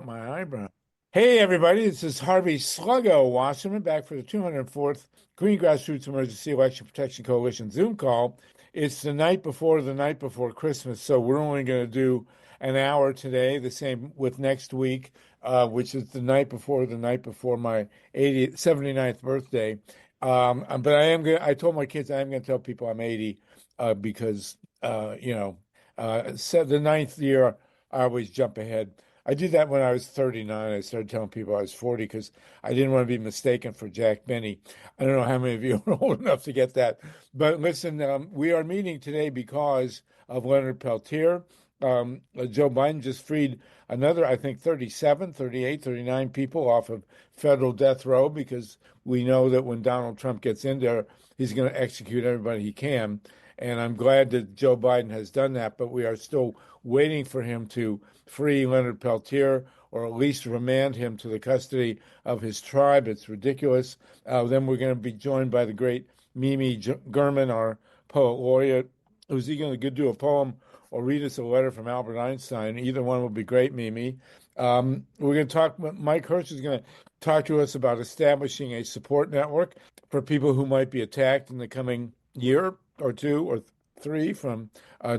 My eyebrow. Hey, everybody, this is Harvey Sluggo Wasserman back for the 204th Green Grassroots Emergency Election Protection Coalition Zoom call. It's the night before Christmas, so we're only going to do an hour today, the same with next week, which is the night before my 79th birthday. But I told my kids I am going to tell people I'm 80 because, so the ninth year, I always jump ahead. I did that when I was 39. I started telling people I was 40 because I didn't want to be mistaken for Jack Benny. I don't know how many of you are old enough to get that. But listen, we are meeting today because of Leonard Peltier. Joe Biden just freed another, I think, 37, 38, 39 people off of federal death row because we know that when Donald Trump gets in there, he's going to execute everybody he can. And I'm glad that Joe Biden has done that, but we are still waiting for him to free Leonard Peltier or at least remand him to the custody of his tribe. It's ridiculous. Then we're going to be joined by the great Mimi German, our poet laureate, who's going to do a poem or read us a letter from Albert Einstein. Either one will be great, Mimi. We're going to talk, Mike HERSH is going to talk to us about establishing a support network for people who might be attacked in the coming year or two or three from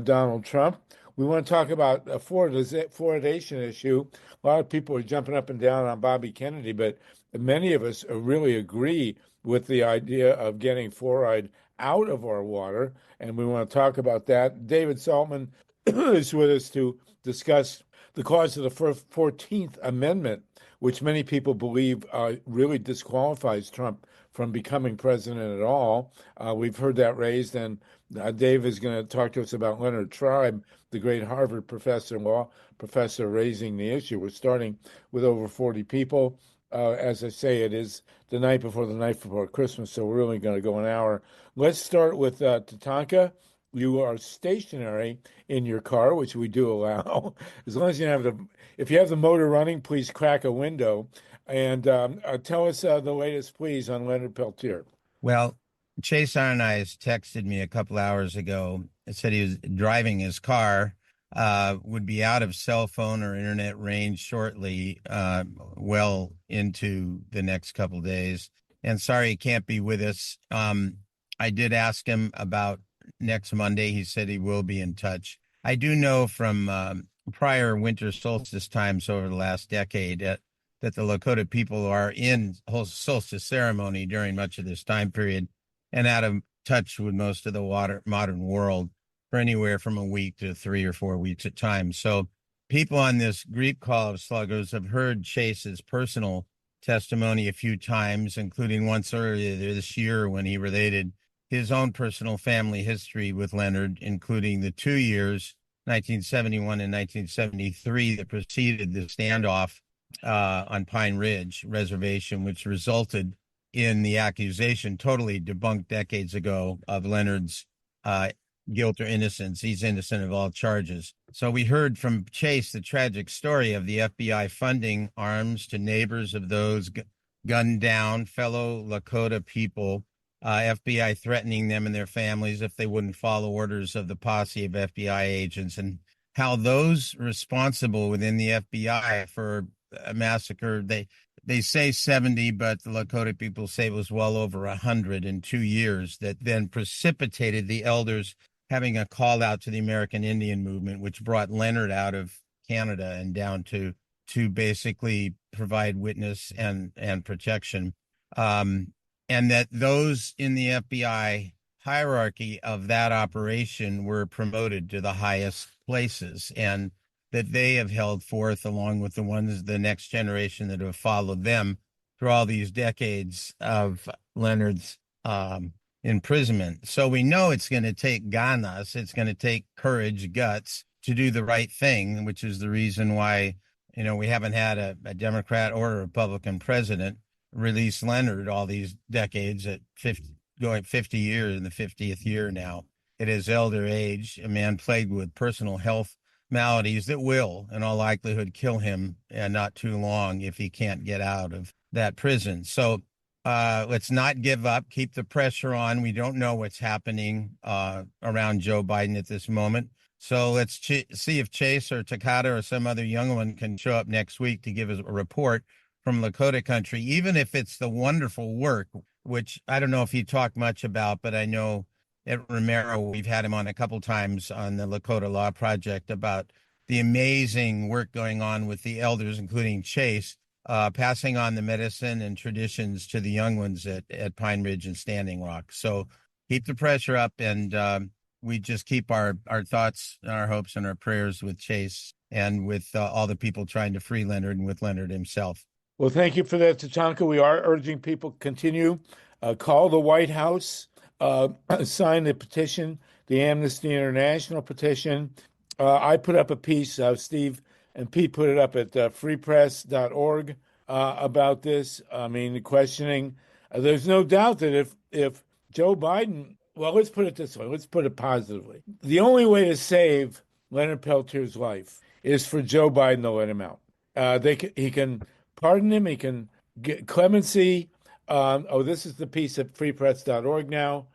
Donald Trump. We want to talk about a fluoridation issue. A lot of people are jumping up and down on Bobby Kennedy, but many of us really agree with the idea of getting fluoride out of our water, and we want to talk about that. David Saltman is with us to discuss the cause of the 14th Amendment, which many people believe really disqualifies Trump from becoming president at all. We've heard that raised, and Dave is going to talk to us about Leonard Tribe, the great Harvard law professor, raising the issue. We're starting with over 40 people. As I say, it is the night before Christmas, so we're really going to go an hour. Let's start with Tatanka. You are stationary in your car, which we do allow. As long as if you have the motor running, please crack a window. And tell us the latest, please, on Leonard Peltier. Well, Chase Arnaiz texted me a couple hours ago and said he was driving his car, would be out of cell phone or internet range shortly, well into the next couple days. And sorry he can't be with us. I did ask him about next Monday. He said he will be in touch. I do know from prior winter solstice times over the last decade that the Lakota people are in whole solstice ceremony during much of this time period and out of touch with most of the modern world for anywhere from a week to 3 or 4 weeks at times. So people on this GREEP call of sluggers have heard Chase's personal testimony a few times, including once earlier this year when he related his own personal family history with Leonard, including the 2 years, 1971 and 1973, that preceded the standoff on Pine Ridge Reservation, which resulted in the accusation, totally debunked decades ago, of Leonard's guilt or innocence. He's innocent of all charges. So we heard from Chase the tragic story of the FBI funding arms to neighbors of those gunned down fellow Lakota people, FBI threatening them and their families if they wouldn't follow orders of the posse of FBI agents, and how those responsible within the FBI for a massacre, they say 70, but the Lakota people say it was well over 100 in 2 years, that then precipitated the elders having a call out to the American Indian movement, which brought Leonard out of Canada and down to basically provide witness and protection. And that those in the FBI hierarchy of that operation were promoted to the highest places, and that they have held forth along with the next generation that have followed them through all these decades of Leonard's imprisonment. So we know it's going to take ganas, it's going to take courage, guts to do the right thing, which is the reason why, we haven't had a Democrat or a Republican president release Leonard all these decades at 50 years in the 50th year now at his elder age, a man plagued with personal health maladies that will, in all likelihood, kill him not too long if he can't get out of that prison. So let's not give up, keep the pressure on. We don't know what's happening around Joe Biden at this moment. So let's see if Chase or Takata or some other young one can show up next week to give us a report from Lakota country, even if it's the wonderful work, which I don't know if he talked much about, but I know at Romero, we've had him on a couple times on the Lakota Law Project about the amazing work going on with the elders, including Chase, passing on the medicine and traditions to the young ones at Pine Ridge and Standing Rock. So keep the pressure up, and we just keep our thoughts and our hopes and our prayers with Chase and with all the people trying to free Leonard and with Leonard himself. Well, thank you for that, Tatanka. We are urging people to continue. Call the White House, sign the petition, the Amnesty International petition. I put up a piece, Steve and Pete put it up at freepress.org about this. I mean, questioning. There's no doubt that if Joe Biden, well, let's put it this way, let's put it positively. The only way to save Leonard Peltier's life is for Joe Biden to let him out. He can pardon him, he can get clemency. This is the piece at freepress.org now.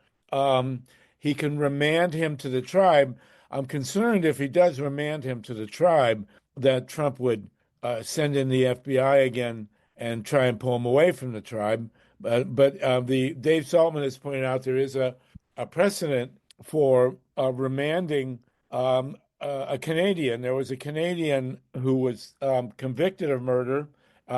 He can remand him to the tribe. I'm concerned if he does remand him to the tribe that Trump would send in the FBI again and try and pull him away from the tribe. But the Dave Saltman has pointed out there is a precedent for remanding a Canadian. There was a Canadian who was convicted of murder.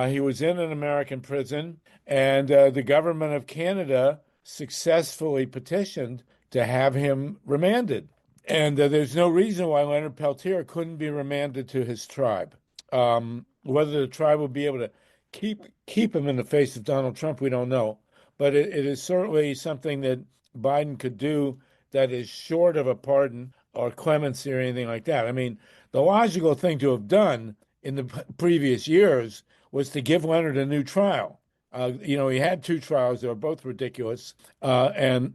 He was in an American prison, and the government of Canada successfully petitioned to have him remanded. And there's no reason why Leonard Peltier couldn't be remanded to his tribe. Whether the tribe will be able to keep him in the face of Donald Trump, we don't know. But it is certainly something that Biden could do that is short of a pardon or clemency or anything like that. I mean, the logical thing to have done in the previous years was to give Leonard a new trial. He had two trials that were both ridiculous. And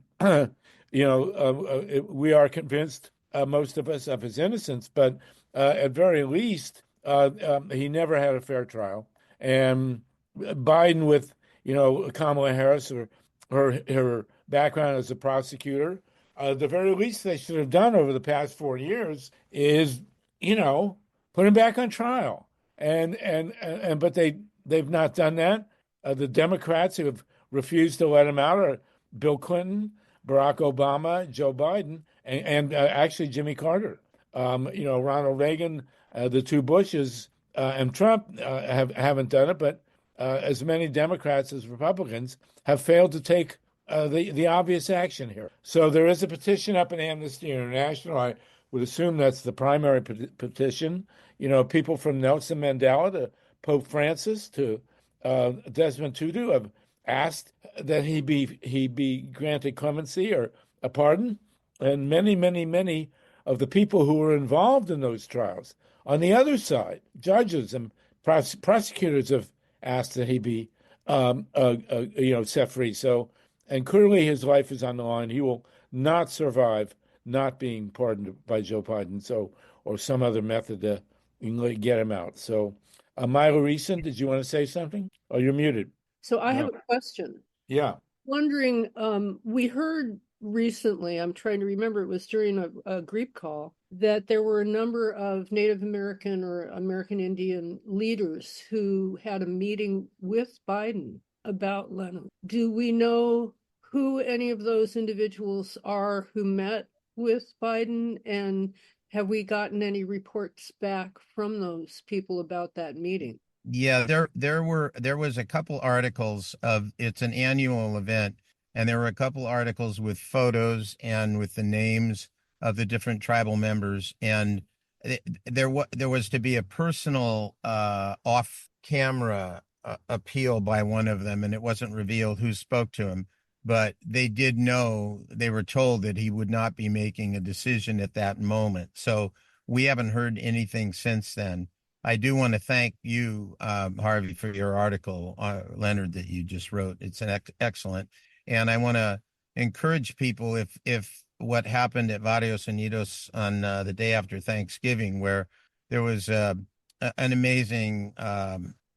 we are convinced, most of us, of his innocence, but at very least, he never had a fair trial. And Biden, with Kamala Harris or her background as a prosecutor, the very least they should have done over the past 4 years is, put him back on trial. But they've not done that. The Democrats who have refused to let him out are Bill Clinton, Barack Obama, Joe Biden, and actually Jimmy Carter. Ronald Reagan, the two Bushes, and Trump haven't done it, but as many Democrats as Republicans have failed to take the obvious action here. So there is a petition up in Amnesty International. I would assume that's the primary petition. People from Nelson Mandela to Pope Francis to Desmond Tutu have asked that he be granted clemency or a pardon, and many, many, many of the people who were involved in those trials. On the other side, judges and prosecutors have asked that he be, set free. So, and clearly his life is on the line. He will not survive not being pardoned by Joe Biden, or some other method to get him out. So, MILA Reason, did you want to say something? Oh, you're muted. So I have a question. Yeah. Wondering, we heard recently, I'm trying to remember, it was during a GREEP call, that there were a number of Native American or American Indian leaders who had a meeting with Biden about Leonard. Do we know who any of those individuals are who met with Biden, and have we gotten any reports back from those people about that meeting? Yeah, there was a couple articles of, it's an annual event, and there were a couple articles with photos and with the names of the different tribal members, and there was to be a personal off-camera appeal by one of them, and it wasn't revealed who spoke to him, but they did know, they were told that he would not be making a decision at that moment. So we haven't heard anything since then. I do want to thank you, Harvey, for your article, Leonard, that you just wrote. It's an excellent. And I want to encourage people, if what happened at Varios Unidos on the day after Thanksgiving, where there was an amazing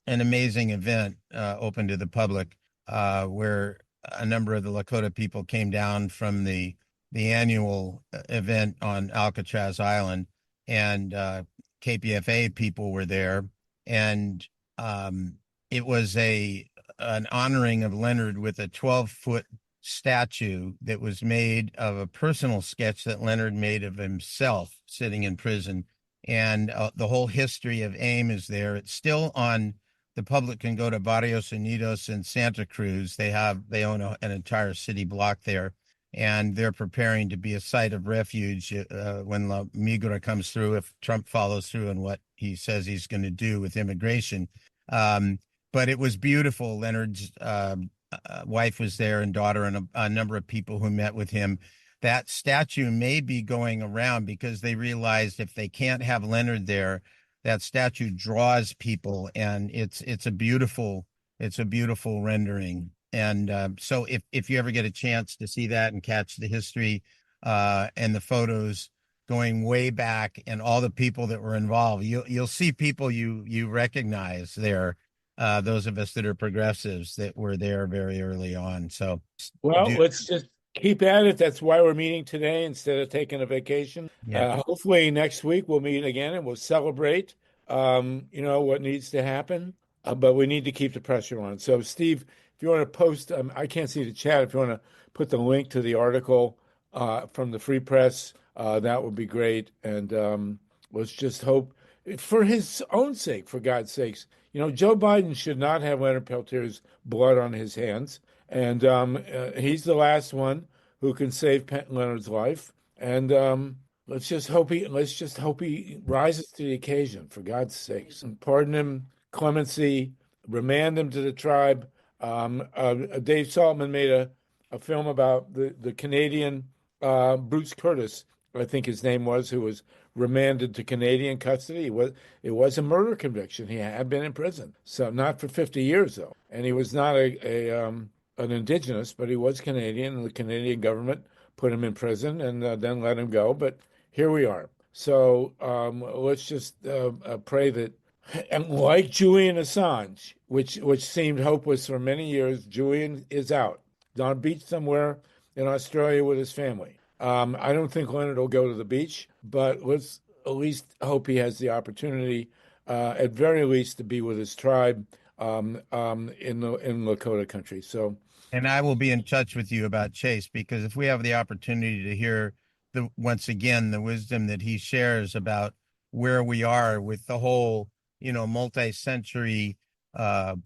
event open to the public, where a number of the Lakota people came down from the annual event on Alcatraz Island. and KPFA people were there, and it was an honoring of Leonard with a 12-foot statue that was made of a personal sketch that Leonard made of himself sitting in prison. And the whole history of AIM is there. It's still on. The public can go to Barrios Unidos in Santa Cruz. They own an entire city block there, and they're preparing to be a site of refuge when La Migra comes through, if Trump follows through on what he says he's going to do with immigration. But it was beautiful. Leonard's wife was there, and daughter, and a number of people who met with him. That statue may be going around because they realized if they can't have Leonard there, that statue draws people, and it's a beautiful rendering. And so if you ever get a chance to see that and catch the history and the photos going way back and all the people that were involved, you'll see people you recognize there. Those of us that are progressives that were there very early on. So, well, let's just keep at it. That's why we're meeting today instead of taking a vacation. Yeah. Hopefully next week we'll meet again and we'll celebrate, what needs to happen. But we need to keep the pressure on. So, Steve, if you want to post, I can't see the chat. If you want to put the link to the article from the Free Press, that would be great. And let's just hope, for his own sake, for God's sakes, Joe Biden should not have Leonard Peltier's blood on his hands. And he's the last one who can save Leonard's life. And let's just hope he rises to the occasion, for God's sakes. And pardon him, clemency, remand him to the tribe. Dave Saltman made a film about the Canadian Bruce Curtis, I think his name was, who was remanded to Canadian custody. It was a murder conviction. He had been in prison, so not for 50 years though, and he was not an indigenous, but he was Canadian, and the Canadian government put him in prison and then let him go. But here we are. So let's just pray that, and like Julian Assange, which seemed hopeless for many years, Julian is out on a beach somewhere in Australia with his family. I don't think Leonard will go to the beach, but let's at least hope he has the opportunity, at very least, to be with his tribe in Lakota country. So, and I will be in touch with you about Chase, because if we have the opportunity to hear once again the wisdom that he shares about where we are with the whole, multi-century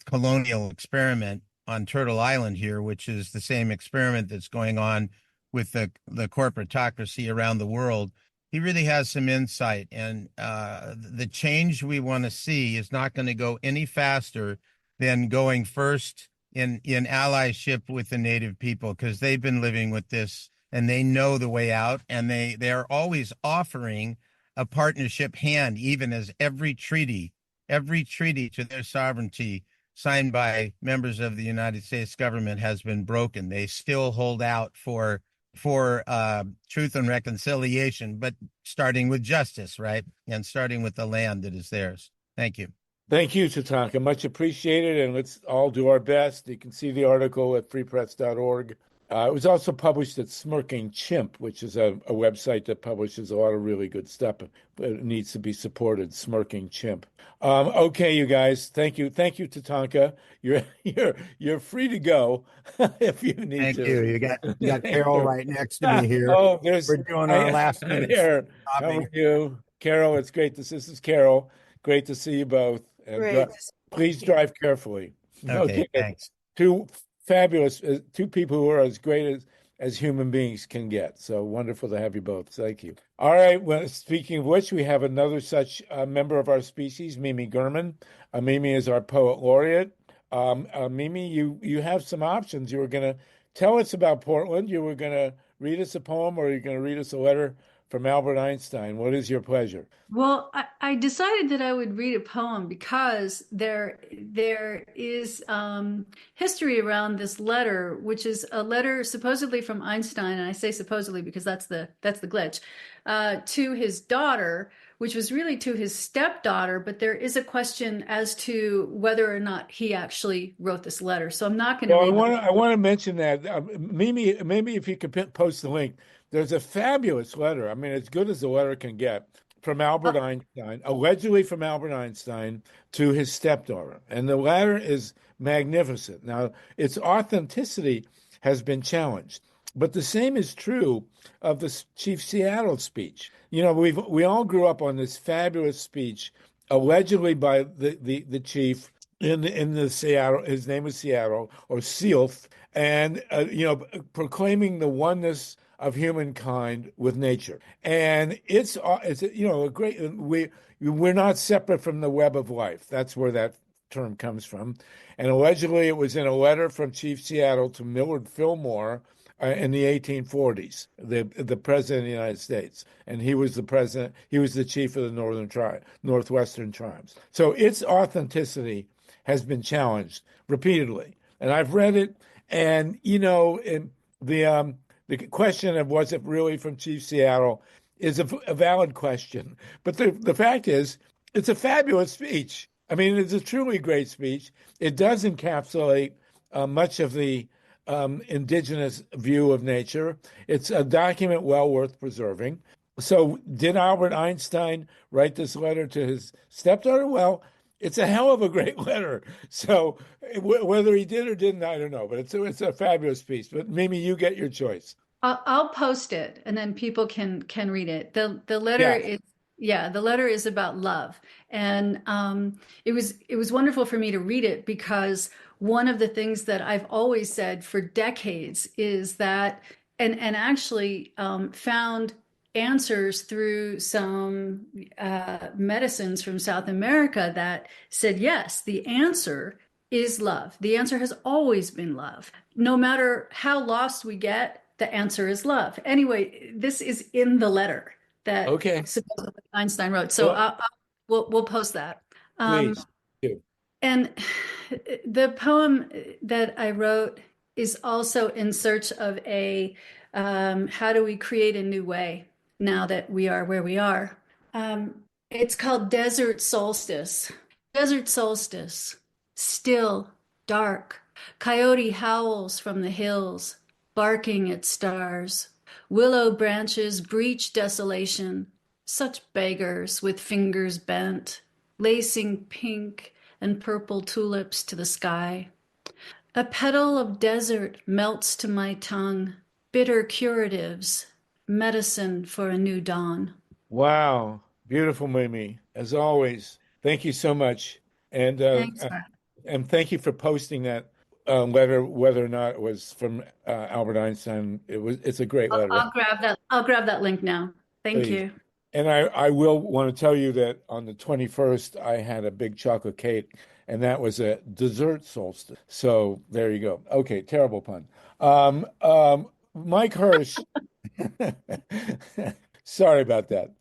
colonial experiment on Turtle Island here, which is the same experiment that's going on with the corporatocracy around the world, he really has some insight. And the change we want to see is not going to go any faster than going first in allyship with the Native people, because they've been living with this and they know the way out, and they are always offering a partnership hand, even as every treaty to their sovereignty signed by members of the United States government has been broken. They still hold out for truth and reconciliation, but starting with justice, right? And starting with the land that is theirs. Thank you. Thank you, Tatanka. Much appreciated, and let's all do our best. You can see the article at freepress.org. It was also published at Smirking Chimp, which is a website that publishes a lot of really good stuff, but it needs to be supported. Smirking Chimp. Okay, you guys. Thank you, Tatanka. You're free to go if you need Thank to. Thank you. You got Carol right next to me here. Oh, we're doing our last minute here. How are you, Carol? It's great. This is Carol. Great to see you both. And please drive carefully. Okay, thanks. Two fabulous, two people who are as great as human beings can get. So wonderful to have you both. Thank you. All right. Well, speaking of which, we have another such member of our species, MIMI GERMAN. MIMI is our poet laureate. MIMI, you have some options. You were going to tell us about Portland. You were going to read us a poem, or you're going to read us a letter from Albert Einstein. What is your pleasure? Well, I decided that I would read a poem because there is history around this letter, which is a letter supposedly from Einstein, and I say supposedly because that's the glitch, to his daughter, which was really to his stepdaughter, but there is a question as to whether or not he actually wrote this letter. So I'm not going to read I want to mention that. Mimi, maybe if you could post the link. There's a fabulous letter. I mean, as good as the letter can get, from Albert Einstein, allegedly from Albert Einstein to his stepdaughter. And the letter is magnificent. Now, its authenticity has been challenged, but the same is true of the Chief Seattle speech. You know, we all grew up on this fabulous speech, allegedly by the chief in the Seattle. His name was Seattle or Sealth, and proclaiming the oneness of humankind with nature. And it's a great. We're not separate from the web of life. That's where that term comes from. And allegedly, it was in a letter from Chief Seattle to Millard Fillmore in the 1840s, the president of the United States, and he was the president. He was the chief of the Northwestern tribes. So its authenticity has been challenged repeatedly, and I've read it. And the question of was it really from Chief Seattle is a valid question. But the fact is, it's a fabulous speech. I mean, it's a truly great speech. It does encapsulate much of the indigenous view of nature. It's a document well worth preserving. So did Albert Einstein write this letter to his stepdaughter? Well, it's a hell of a great letter. So whether he did or didn't, I don't know. But it's a fabulous piece. But Mimi, you get your choice. I'll post it, and then people can read it. The letter is the letter is about love, and it was wonderful for me to read it, because one of the things that I've always said for decades is that, and actually found answers through some medicines from South America that said, yes, the answer is love. The answer has always been love. No matter how lost we get, the answer is love. Anyway, this is in the letter that supposedly Einstein wrote. So we'll post that. Please. And the poem that I wrote is also in search of a how do we create a new way now that we are where we are. It's called Desert Solstice. Desert solstice, still, dark. Coyote howls from the hills, barking at stars. Willow branches breach desolation, such beggars with fingers bent, lacing pink and purple tulips to the sky. A petal of desert melts to my tongue, bitter curatives, medicine for a new dawn. Wow. Beautiful, Mimi, as always. Thank you so much. And and thank you for posting that letter, whether or not it was from Albert Einstein. It's a great letter. I'll grab that link now. Thank you. And I will want to tell you that on the 21st, I had a big chocolate cake, and that was a dessert solstice. So there you go. Okay, terrible pun. Mike Hirsch. Sorry about that.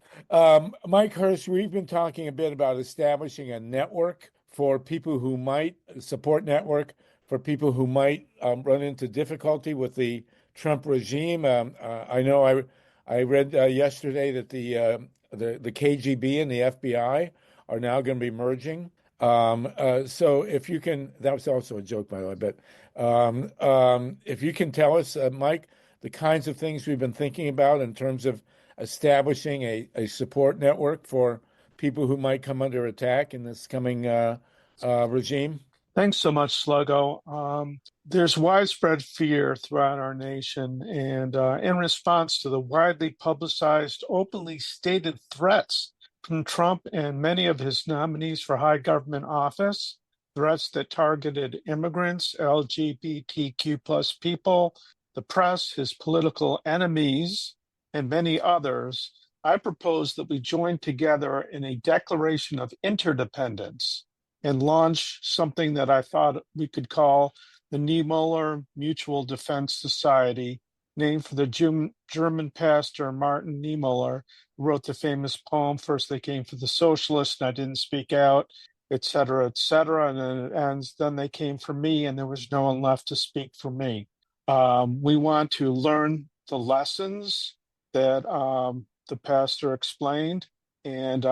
Mike Hirsch, we've been talking a bit about establishing a network for people who might support network for people who might run into difficulty with the Trump regime. I know I read yesterday that the KGB and the FBI are now going to be merging. So if you can, that was also a joke, by the way, but if you can tell us, Mike, the kinds of things we've been thinking about in terms of establishing a support network for people who might come under attack in this coming regime. Thanks so much, Sluggo. There's widespread fear throughout our nation, and in response to the widely publicized, openly stated threats from Trump and many of his nominees for high government office, threats that targeted immigrants, LGBTQ plus people, the press, his political enemies, and many others, I propose that we join together in a declaration of interdependence and launch something that I thought we could call the Niemöller Mutual Defense Society, named for the German pastor Martin Niemöller, who wrote the famous poem, First They Came for the Socialists, and I Didn't Speak Out, et cetera, and then it ends, then they came for me, and there was no one left to speak for me. We want to learn the lessons that the pastor explained, and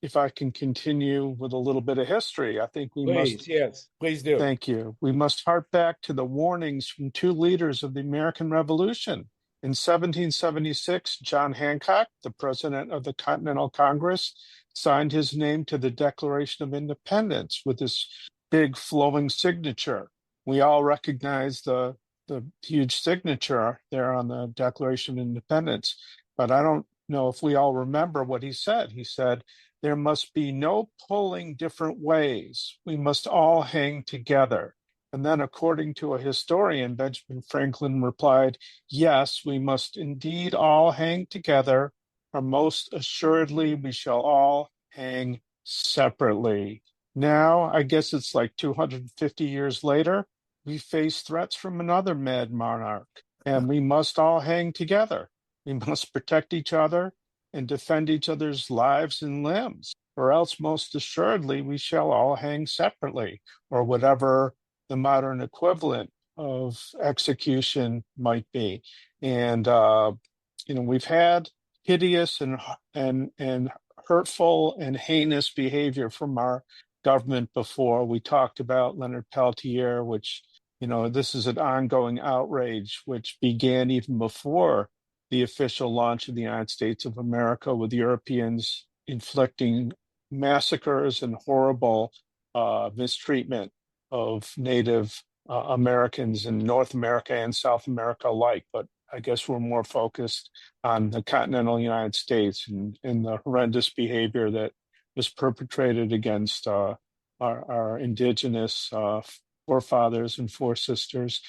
if I can continue with a little bit of history, I think we must. Yes, please do. Thank you. We must hark back to the warnings from two leaders of the American Revolution, In 1776, John Hancock, the president of the Continental Congress, signed his name to the Declaration of Independence with this big flowing signature. We all recognize the huge signature there on the Declaration of Independence, but I don't know if we all remember what he said. He said, "There must be no pulling different ways. We must all hang together." And then, according to a historian, Benjamin Franklin replied, "Yes, we must indeed all hang together, or most assuredly we shall all hang separately." Now, I guess it's like 250 years later, we face threats from another mad monarch, and we must all hang together. We must protect each other and defend each other's lives and limbs, or else most assuredly we shall all hang separately, or whatever the modern equivalent of execution might be. And we've had hideous and hurtful and heinous behavior from our government before. We talked about Leonard Peltier, which, this is an ongoing outrage which began even before the official launch of the United States of America, with Europeans inflicting massacres and horrible mistreatment of Native Americans in North America and South America alike. But I guess we're more focused on the continental United States and the horrendous behavior that was perpetrated against our indigenous forefathers and foresisters.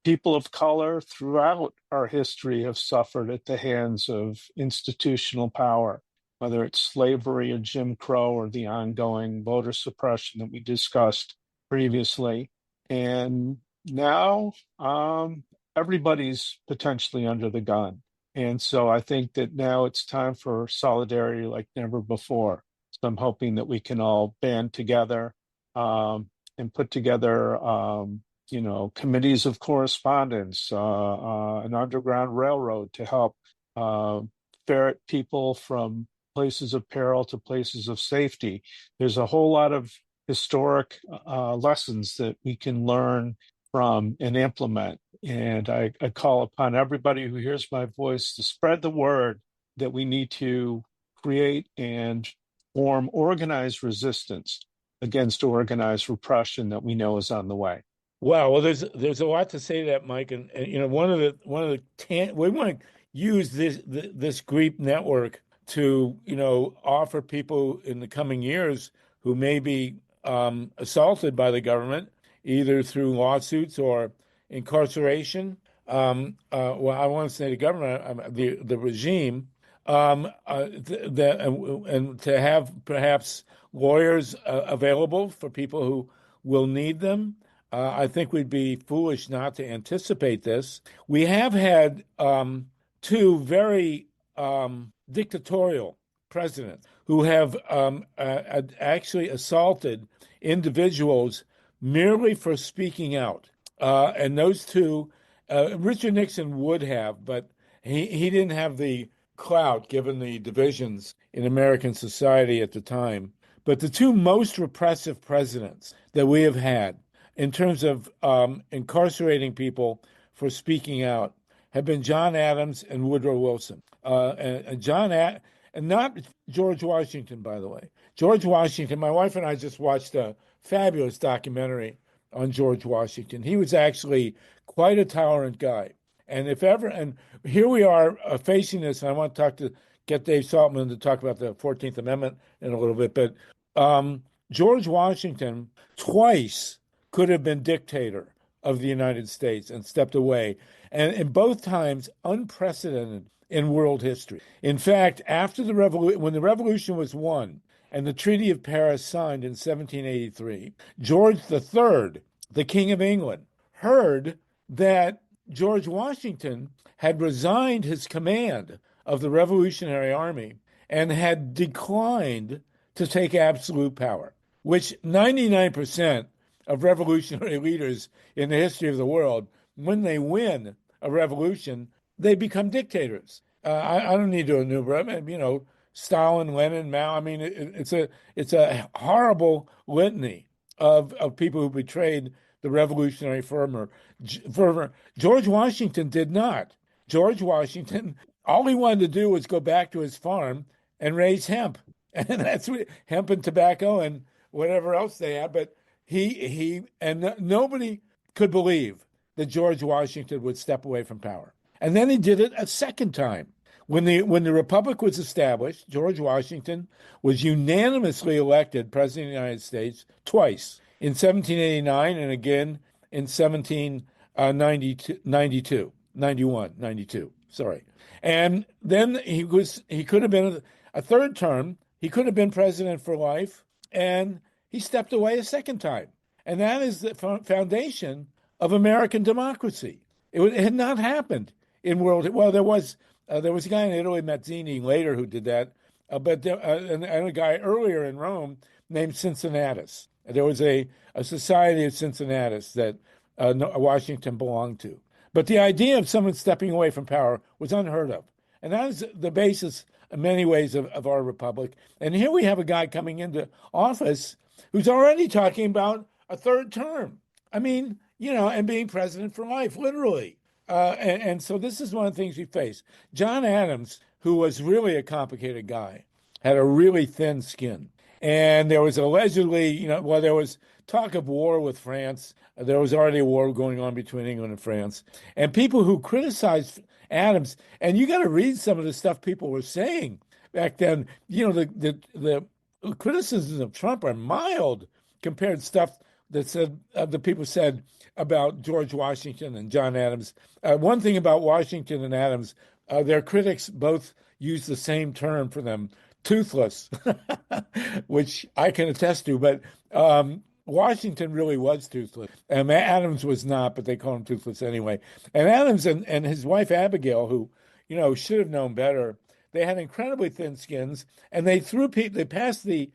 People of color throughout our history have suffered at the hands of institutional power, whether it's slavery or Jim Crow or the ongoing voter suppression that we discussed previously. And now everybody's potentially under the gun. And so I think that now it's time for solidarity like never before. So I'm hoping that we can all band together and put together committees of correspondence, an underground railroad to help ferret people from places of peril to places of safety. There's a whole lot of historic lessons that we can learn from and implement. And I call upon everybody who hears my voice to spread the word that we need to create and form organized resistance against organized repression that we know is on the way. Wow, well, there's a lot to say to that, Mike, and one of the we want to use this GREEP network to offer people in the coming years who may be assaulted by the government, either through lawsuits or incarceration. Well, I want to say the government, the regime, and to have perhaps lawyers available for people who will need them. I think we'd be foolish not to anticipate this. We have had two very dictatorial presidents who have actually assaulted individuals merely for speaking out. And those two, Richard Nixon would have, but he didn't have the clout given the divisions in American society at the time. But the two most repressive presidents that we have had in terms of incarcerating people for speaking out have been John Adams and Woodrow Wilson. And not George Washington, by the way. George Washington, my wife and I just watched a fabulous documentary on George Washington. He was actually quite a tolerant guy. And and here we are facing this, and I want to get Dave Saltman to talk about the 14th Amendment in a little bit, but George Washington twice could have been dictator of the United States and stepped away. And in both times, unprecedented in world history. In fact, after the revolution, when the revolution was won and the Treaty of Paris signed in 1783, George III, the King of England, heard that George Washington had resigned his command of the Revolutionary Army and had declined to take absolute power, which 99% of revolutionary leaders in the history of the world, when they win a revolution, they become dictators. I don't need to enumerate, Stalin, Lenin, Mao. I mean, it's a horrible litany of people who betrayed the revolutionary fervor. George Washington did not. George Washington, all he wanted to do was go back to his farm and raise hemp. And that's what, hemp and tobacco and whatever else they had. But nobody could believe that George Washington would step away from power. And then he did it a second time. When the Republic was established, George Washington was unanimously elected President of the United States twice, in 1789 and again in 1792. Sorry. And then he could have been a third term. He could have been president for life, and he stepped away a second time. And that is the foundation of American democracy. It had not happened in world. Well, there was a guy in Italy, Mazzini, later who did that, and a guy earlier in Rome named Cincinnatus. There was a society of Cincinnatus that Washington belonged to. But the idea of someone stepping away from power was unheard of. And that is the basis, in many ways, of our republic. And here we have a guy coming into office who's already talking about a third term. I mean, and being president for life, literally. And so this is one of the things we face. John Adams, who was really a complicated guy, had a really thin skin. And there was allegedly, there was talk of war with France. There was already a war going on between England and France. And people who criticized Adams, and you got to read some of the stuff people were saying back then. The criticisms of Trump are mild compared to stuff that the people said about George Washington and John Adams. One thing about Washington and Adams, their critics both use the same term for them, toothless, which I can attest to. But Washington really was toothless. Adams was not, but they call him toothless anyway. And Adams and his wife Abigail, who should have known better, they had incredibly thin skins, and they passed the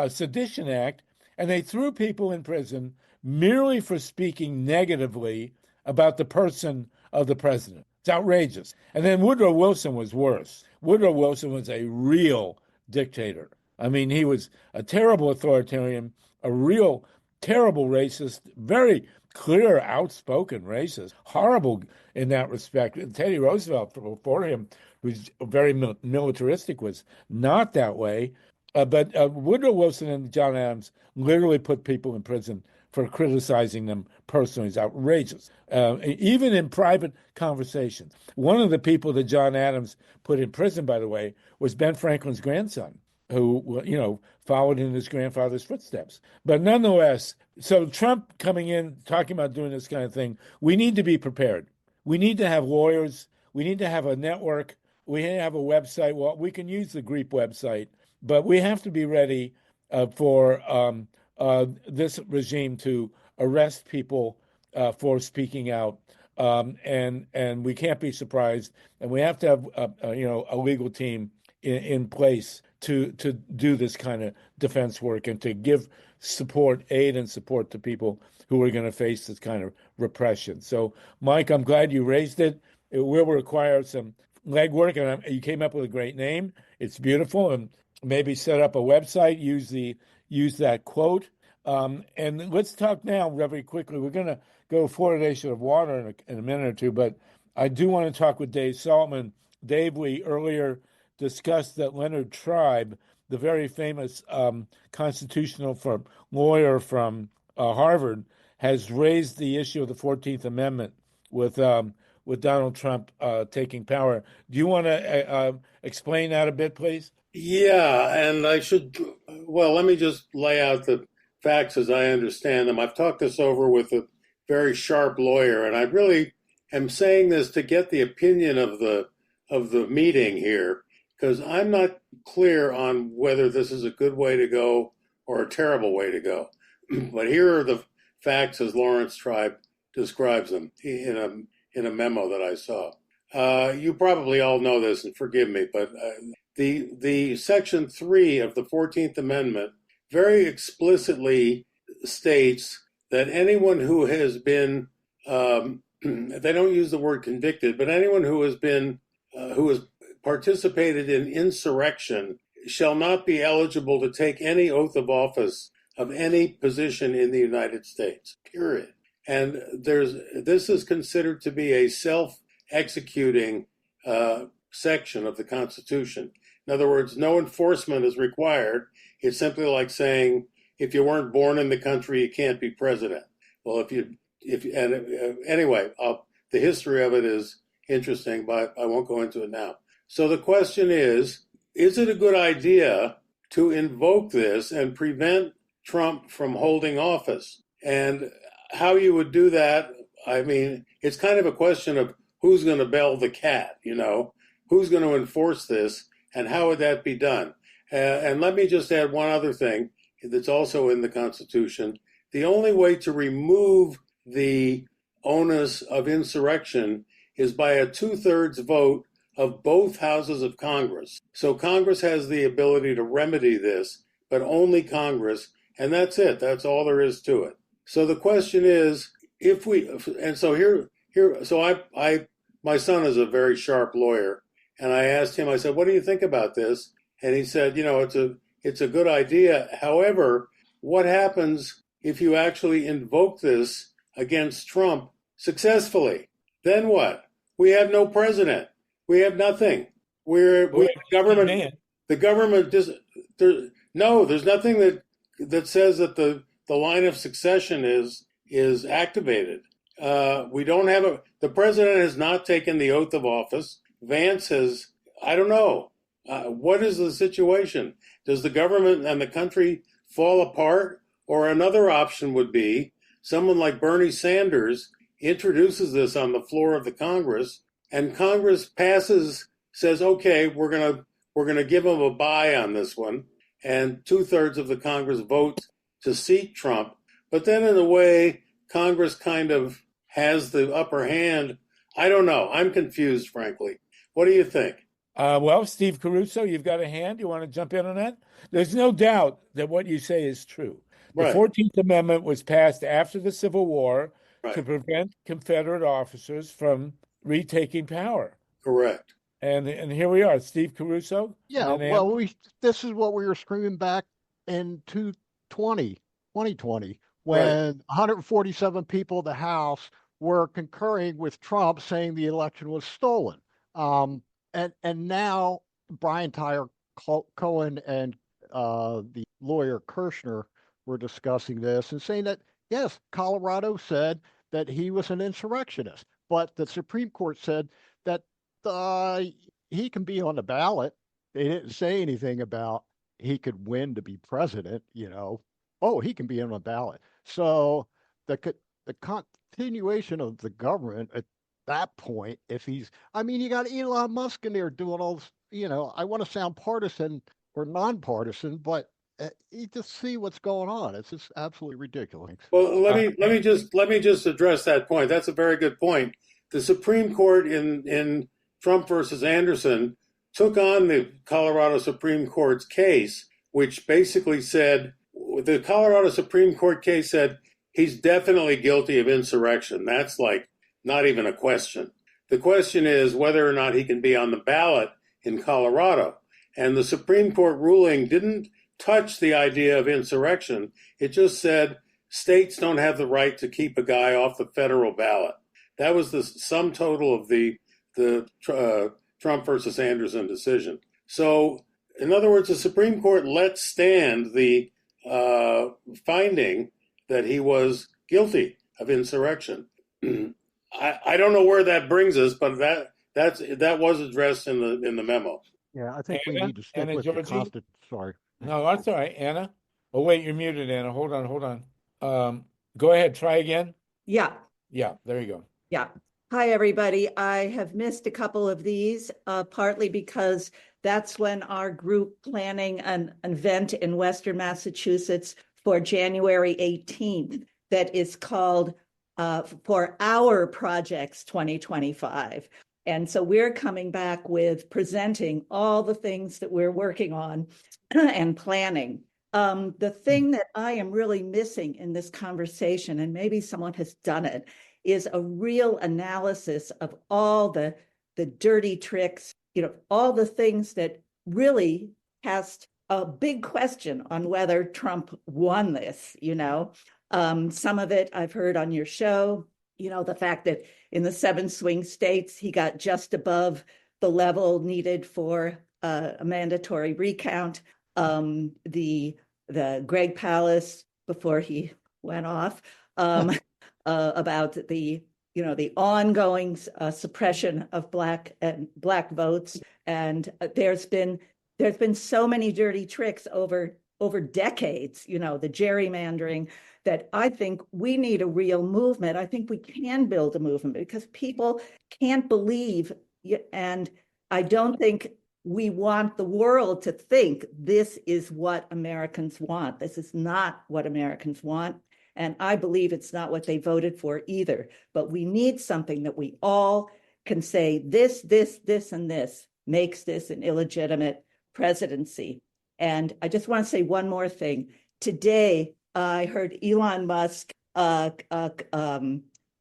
Sedition Act, and they threw people in prison merely for speaking negatively about the person of the president. It's outrageous. And then Woodrow Wilson was worse. Woodrow Wilson was a real dictator. I mean, he was a terrible authoritarian, a real terrible racist, very clear, outspoken racist, horrible in that respect. Teddy Roosevelt before him, who's very militaristic, was not that way. But Woodrow Wilson and John Adams literally put people in prison for criticizing them personally. It's outrageous, even in private conversations. One of the people that John Adams put in prison, by the way, was Ben Franklin's grandson, who, followed in his grandfather's footsteps. But nonetheless, so Trump coming in, talking about doing this kind of thing, we need to be prepared. We need to have lawyers. We need to have a network. We need to have a website. Well, we can use the GREEP website, but we have to be ready for this regime to arrest people for speaking out, and we can't be surprised. And we have to have a legal team in place to do this kind of defense work and to give aid and support to people who are going to face this kind of repression. So, Mike, I'm glad you raised it. It will require some legwork, and you came up with a great name. It's beautiful, and maybe set up a website, use that quote. And let's talk now very quickly. We're going to go fluoridation of water in a minute or two, but I do want to talk with Dave Saltman. Dave, we earlier discussed that Leonard Tribe, the very famous constitutional lawyer from Harvard, has raised the issue of the 14th Amendment with Donald Trump taking power. Do you want to explain that a bit, please? Yeah, and let me just lay out the facts as I understand them. I've talked this over with a very sharp lawyer, and I really am saying this to get the opinion of the meeting here, because I'm not clear on whether this is a good way to go or a terrible way to go. But here are the facts as Lawrence Tribe describes them in a memo that I saw. You probably all know this, and forgive me, but the Section 3 of the 14th Amendment very explicitly states that anyone who has been, they don't use the word convicted, but anyone who has participated in insurrection shall not be eligible to take any oath of office of any position in the United States, period. And this is considered to be a executing section of the Constitution. In other words, no enforcement is required. It's simply like saying, if you weren't born in the country, you can't be president. Well, anyway, the history of it is interesting, but I won't go into it now. So the question is it a good idea to invoke this and prevent Trump from holding office? And how you would do that, I mean, it's kind of a question of who's going to bell the cat, who's going to enforce this, and how would that be done? And let me just add one other thing that's also in the Constitution. The only way to remove the onus of insurrection is by a 2/3 vote of both houses of Congress. So Congress has the ability to remedy this, but only Congress, and that's it. That's all there is to it. So the question is, my son is a very sharp lawyer, and I asked him, I said, what do you think about this? And he said, it's a good idea. However, what happens if you actually invoke this against Trump successfully? Then what? We have no president. We have nothing. Government. The government there's nothing that says that the line of succession is activated. We don't have the president has not taken the oath of office. Vance has, I don't know. What is the situation? Does the government and the country fall apart? Or another option would be someone like Bernie Sanders introduces this on the floor of the Congress, and Congress says, okay, we're gonna give them a bye on this one, and 2/3 of the Congress vote to seat Trump. But then in a way, Congress kind of has the upper hand. I don't know. I'm confused, frankly. What do you think? Well, Steve Caruso, you've got a hand. You want to jump in on that? There's no doubt that what you say is true. The Right. 14th Amendment was passed after the Civil War Right. to prevent Confederate officers from retaking power. Correct. And here we are, Steve Caruso. Yeah, well, this is what we were screaming back in 2020, when 147 people in the House were concurring with Trump, saying the election was stolen. And now Brian Tyler Cohen and the lawyer Kirshner were discussing this and saying that, yes, Colorado said that he was an insurrectionist, but the Supreme Court said that he can be on the ballot. They didn't say anything about he could win to be president, Oh, he can be on the ballot. So the continuation of the government at that point, you got Elon Musk in there doing all this, I want to sound partisan or nonpartisan, but you just see what's going on. It's just absolutely ridiculous. Well, let me just address that point. That's a very good point. The Supreme Court in Trump versus Anderson took on the Colorado Supreme Court's case, which basically said, the Colorado Supreme Court case said he's definitely guilty of insurrection. That's like not even a question. The question is whether or not he can be on the ballot in Colorado. And the Supreme Court ruling didn't touch the idea of insurrection. It just said states don't have the right to keep a guy off the federal ballot. That was the sum total of the Trump versus Anderson decision. So, in other words, the Supreme Court let stand the finding that he was guilty of insurrection. I don't know where that brings us, but that was addressed in the memo. Yeah, I think Anna? we need to stick Anna with Georgie? the Constitution. Sorry. No, that's all right, Anna. Oh, wait, you're muted, Anna. Hold on. Go ahead. Try again. Yeah. Yeah, there you go. Yeah. Hi, everybody. I have missed a couple of these, partly because that's when our group planning an event in Western Massachusetts for January 18th that is called For Our Projects 2025. And so we're coming back with presenting all the things that we're working on and planning. The thing that I am really missing in this conversation, and maybe someone has done it, is a real analysis of all the dirty tricks, all the things that really cast a big question on whether Trump won this, Some of it I've heard on your show, the fact that in the 7 swing states, he got just above the level needed for a mandatory recount. The Greg Palast, before he went off, about the ongoing suppression of black votes, and there's been so many dirty tricks over decades, the gerrymandering, that I think we need a real movement. I think we can build a movement because people can't believe, and I don't think we want the world to think this is what Americans want. This is not what Americans want. And I believe it's not what they voted for either. But we need something that we all can say, this, and this makes this an illegitimate presidency. And I just want to say one more thing. Today, I heard Elon Musk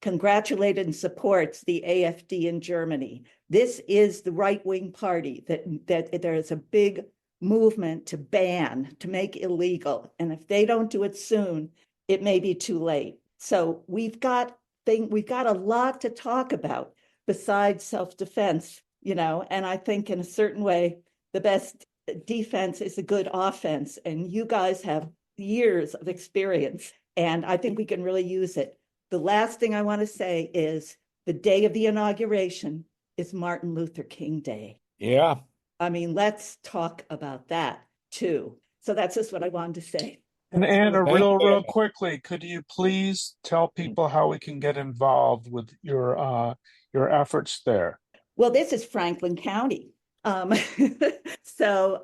congratulated and supports the AfD in Germany. This is the right-wing party that there is a big movement to ban, to make illegal. And if they don't do it soon, it may be too late. So we've got a lot to talk about besides self-defense, and I think in a certain way, the best defense is a good offense. And you guys have years of experience, and I think we can really use it. The last thing I want to say is the day of the inauguration is Martin Luther King Day. Yeah. I mean, let's talk about that too. So that's just what I wanted to say. And Anna, real quickly, could you please tell people how we can get involved with your efforts there? Well, this is Franklin County. So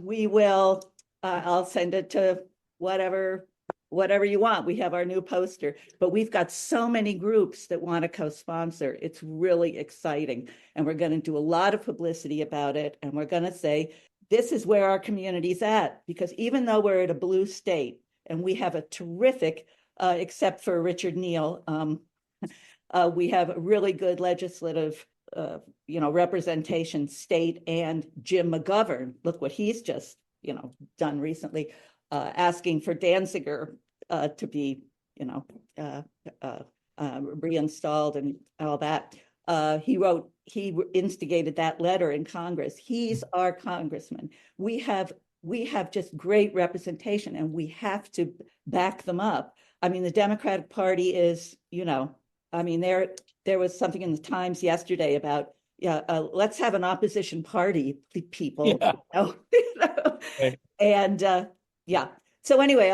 we will, I'll send it to whatever you want. We have our new poster, but we've got so many groups that want to co-sponsor. It's really exciting. And we're going to do a lot of publicity about it. And we're going to say, this is where our community's at, because even though we're at a blue state and we have a terrific, except for Richard Neal, we have a really good legislative, representation, state, and Jim McGovern. Look what he's just, done recently, asking for Danziger to be, reinstalled and all that. He instigated that letter in Congress. He's our congressman. We have just great representation, and we have to back them up. I mean, the Democratic Party is, there was something in the Times yesterday about, let's have an opposition party, people. Yeah. Okay. And so anyway,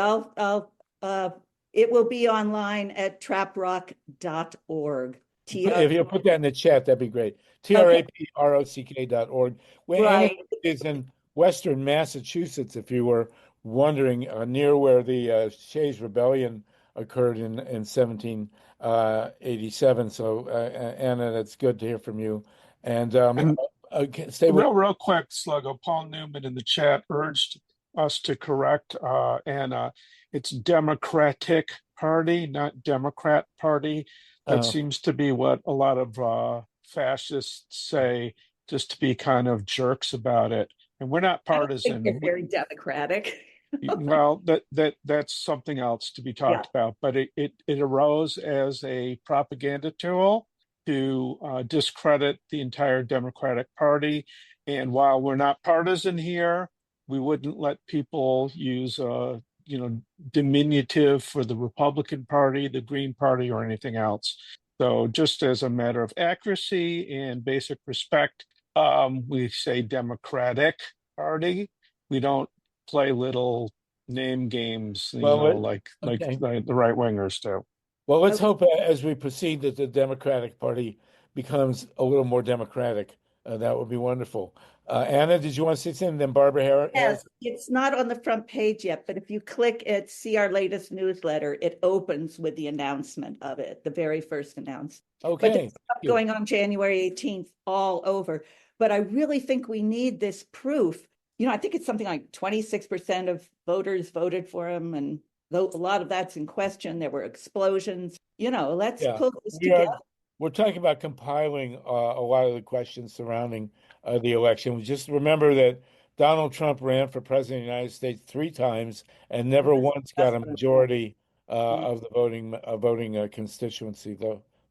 it will be online at traprock.org. If you'll put that in the chat, that'd be great. TRAPROCK.org. Right. Anna is in Western Massachusetts, if you were wondering, near where the Shays Rebellion occurred in 1787. So, Anna, that's good to hear from you. And stay with real quick, Sluggo. Paul Newman in the chat urged us to correct Anna. It's Democratic Party, not Democrat Party. That seems to be what a lot of fascists say, just to be kind of jerks about it. And we're not partisan. I think they're very democratic. Well, that's something else to be talked about. But it arose as a propaganda tool to discredit the entire Democratic Party. And while we're not partisan here, we wouldn't let people use diminutive for the Republican Party, the Green Party, or anything else. So just as a matter of accuracy and basic respect, we say Democratic Party. We don't play little name games, like the right wingers do. Well, let's hope as we proceed that the Democratic Party becomes a little more democratic. That would be wonderful. Anna, did you want to say something? Then Barbara Harris? Yes, it's not on the front page yet, but if you click it, see our latest newsletter, it opens with the announcement of it, the very first announcement. Okay. But there's stuff going on January 18th all over. But I really think we need this proof. I think it's something like 26% of voters voted for him, and though a lot of that's in question, there were explosions. Let's pull this together. We're talking about compiling a lot of the questions surrounding the election. We just remember that Donald Trump ran for president of the United States 3 times and never once got a majority of the voting constituency,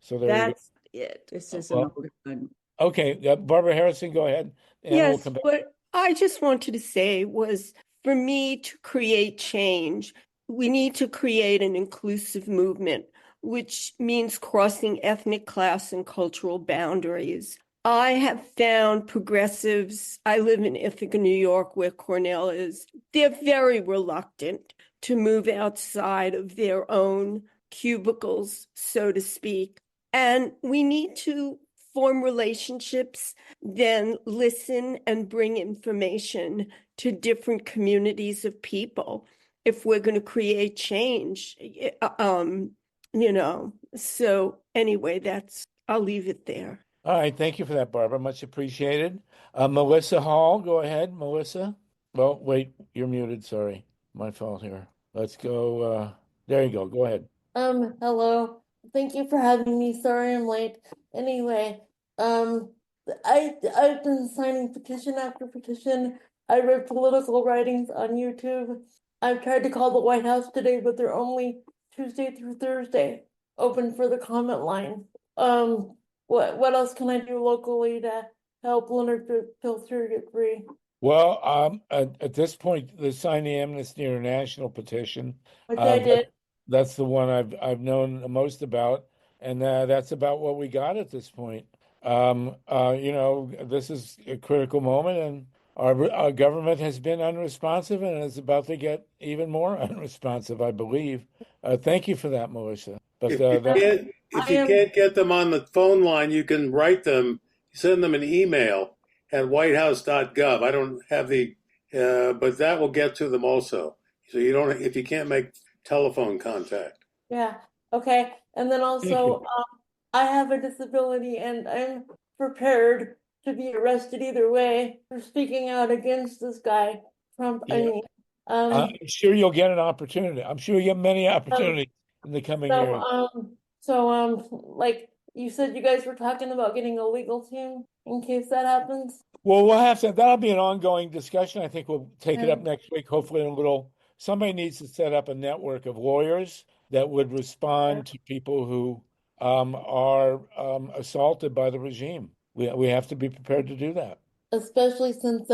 So there you go. That's it. This is an Well, old one. okay, Barbara Harrison, go ahead, and we'll Yes, come back. what I just wanted to say was for me to create change, we need to create an inclusive movement, which means crossing ethnic, class, and cultural boundaries. I have found progressives, I live in Ithaca, New York, where Cornell is, they're very reluctant to move outside of their own cubicles, so to speak. And we need to form relationships, then listen and bring information to different communities of people if we're going to create change. So anyway, I'll leave it there. All right, thank you for that, Barbara. Much appreciated. Melissa Hall, go ahead, Melissa. Well, wait, you're muted. Sorry, my fault here. Let's go. There you go. Go ahead. Hello. Thank you for having me. Sorry I'm late. Anyway, I've been signing petition after petition. I read political writings on YouTube. I've tried to call the White House today, but they're only Tuesday through Thursday open for the comment line. What else can I do locally to help Leonard Peltier get free? Well, at this point, the Sign the Amnesty International petition. Which I did. That's the one I've known the most about, and that's about what we got at this point. This is a critical moment, and our government has been unresponsive, and is about to get even more unresponsive, I believe. Thank you for that, Melissa. But if you can't get them on the phone line, you can write them, send them an email at whitehouse.gov. I don't have but that will get to them also. So if you can't make telephone contact. Yeah. Okay. And then also, I have a disability and I'm prepared to be arrested either way for speaking out against this guy, Trump. Yeah. I'm sure you'll get an opportunity. I'm sure you'll get many opportunities in the coming years. Like you said, you guys were talking about getting a legal team in case that happens. Well, that'll be an ongoing discussion. I think we'll take it up next week, hopefully somebody needs to set up a network of lawyers that would respond to people who are assaulted by the regime. We have to be prepared to do that. Especially since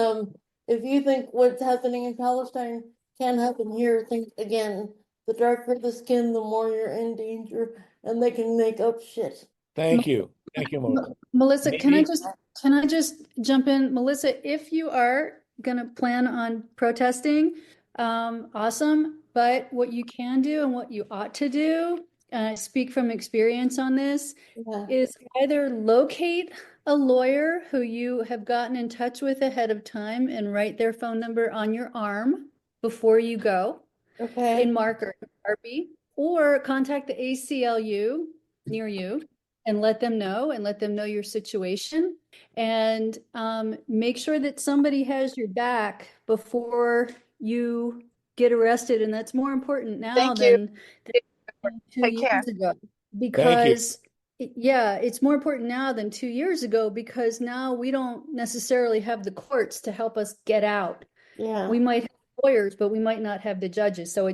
if you think what's happening in Palestine can happen here, think again. The darker the skin, the more you're in danger, and they can make up shit. Thank you, Melissa. Melissa, can I just jump in? Melissa, if you are gonna plan on protesting, awesome. But what you can do and what you ought to do, and I speak from experience on this, is either locate a lawyer who you have gotten in touch with ahead of time and write their phone number on your arm before you go. Okay. In marker, Sharpie, or contact the ACLU near you and let them know your situation, and make sure that somebody has your back before you get arrested. And that's more important now than 2 years ago, because it's more important now than 2 years ago, because now we don't necessarily have the courts to help us get out. Yeah. We might have lawyers, but we might not have the judges. So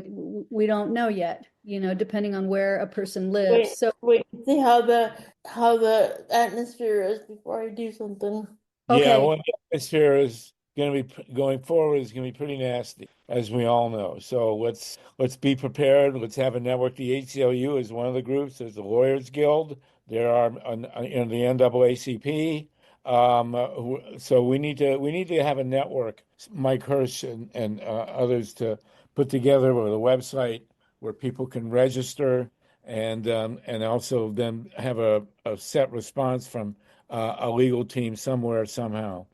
we don't know yet, depending on where a person lives. Wait, see how the atmosphere is before I do something. Okay. Yeah, well, the atmosphere is going to be going forward is going to be pretty nasty, as we all know. So let's be prepared. Let's have a network. The ACLU is one of the groups. There's the Lawyers Guild. There are in the NAACP. So we need to have a network, Mike HERSH and others, to put together with a website where people can register and also then have a set response from a legal team somewhere somehow.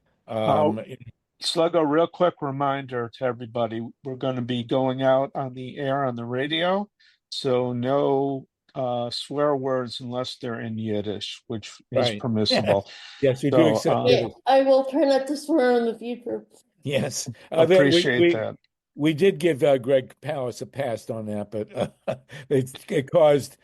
Sluggo, real quick reminder to everybody: we're going to be going out on the air on the radio, so no swear words unless they're in Yiddish, which is permissible. Yes, we do accept Yiddish. I will try not to swear in the future. Yes, appreciate that. We did give Greg Pallas a pass on that, but it caused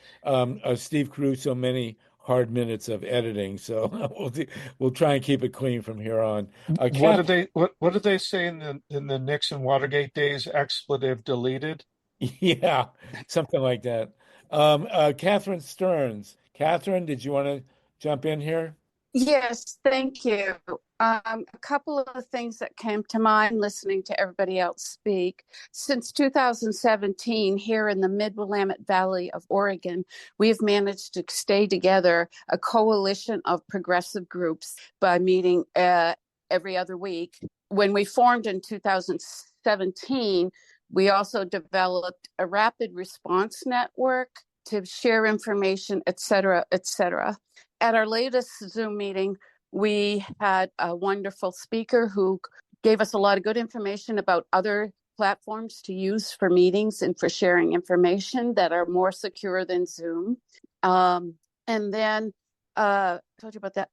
Steve Caruso many hard minutes of editing. So we'll try and keep it clean from here on. What did they say in the Nixon Watergate days? Expletive deleted. Yeah, something like that. Catherine Stearns. Catherine, did you want to jump in here? Yes, thank you. A couple of things that came to mind listening to everybody else speak. Since 2017, here in the Mid-Willamette Valley of Oregon, we've managed to stay together, a coalition of progressive groups, by meeting every other week. When we formed in 2017, we also developed a rapid response network to share information, et cetera, et cetera. At our latest Zoom meeting, we had a wonderful speaker who gave us a lot of good information about other platforms to use for meetings and for sharing information that are more secure than Zoom. And then I told you about that.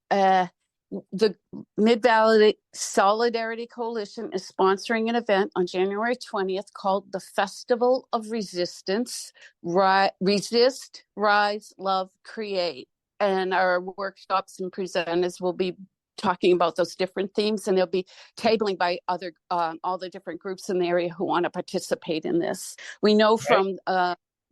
The Mid-Valley Solidarity Coalition is sponsoring an event on January 20th called the Festival of Resistance, Resist, Rise, Love, Create. And our workshops and presenters will be talking about those different themes, and they'll be tabling by other all the different groups in the area who want to participate in this. We know from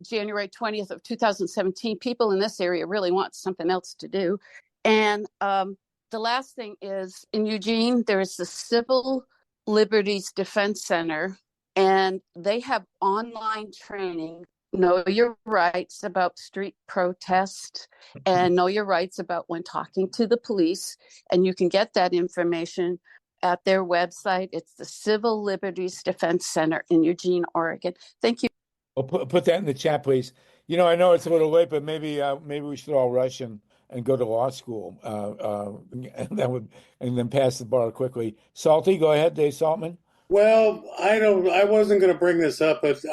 January 20th of 2017, people in this area really want something else to do. And the last thing is, in Eugene, there's the Civil Liberties Defense Center, and they have online training. Know your rights about street protest and know your rights about when talking to the police. And you can get that information at their website. It's the Civil Liberties Defense Center in Eugene, Oregon. Thank you. Well, put that in the chat, please. You know, I know it's a little late, but maybe we should all rush and go to law school, and then pass the bar quickly. Salty, go ahead, Dave Saltman. Well, I wasn't going to bring this up, but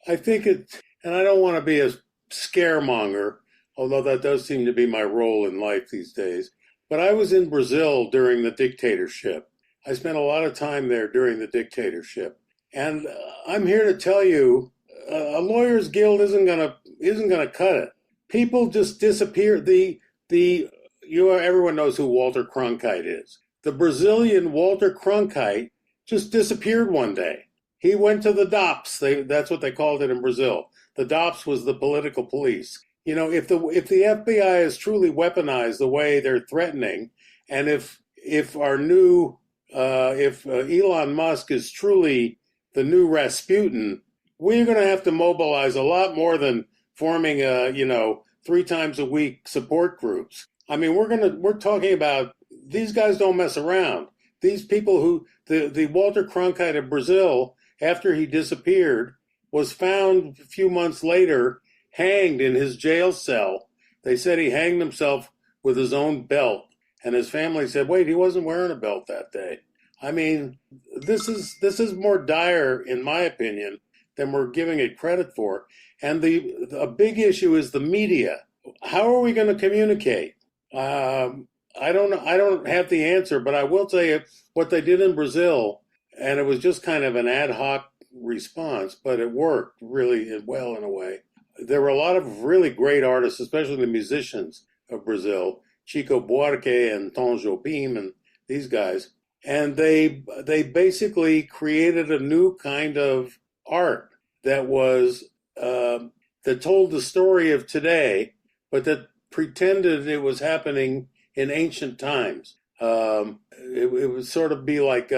I think and I don't want to be a scaremonger, although that does seem to be my role in life these days. But I was in Brazil during the dictatorship. I spent a lot of time there during the dictatorship, and I'm here to tell you, a lawyers' guild isn't gonna cut it. People just disappear. Everyone knows who Walter Cronkite is. The Brazilian Walter Cronkite just disappeared one day. He went to the DOPS. That's what they called it in Brazil. The DOPS was the political police. You know, if the FBI is truly weaponized the way they're threatening, and if Elon Musk is truly the new Rasputin, we're going to have to mobilize a lot more than forming 3 times a week support groups. I mean, we're talking about, these guys don't mess around. These people who the Walter Cronkite of Brazil, after he disappeared, was found a few months later hanged in his jail cell. They said he hanged himself with his own belt, and his family said, wait, he wasn't wearing a belt that day. I mean, this is more dire, in my opinion, than we're giving it credit for. And a big issue is the media. How are we going to communicate? I don't have the answer, but I will tell you what they did in Brazil, and it was just kind of an ad hoc response, but it worked really well in a way. There were a lot of really great artists, especially the musicians of Brazil, Chico Buarque and Tom Jobim and these guys, and they basically created a new kind of art that was that told the story of today, but that pretended it was happening in ancient times. It would sort of be like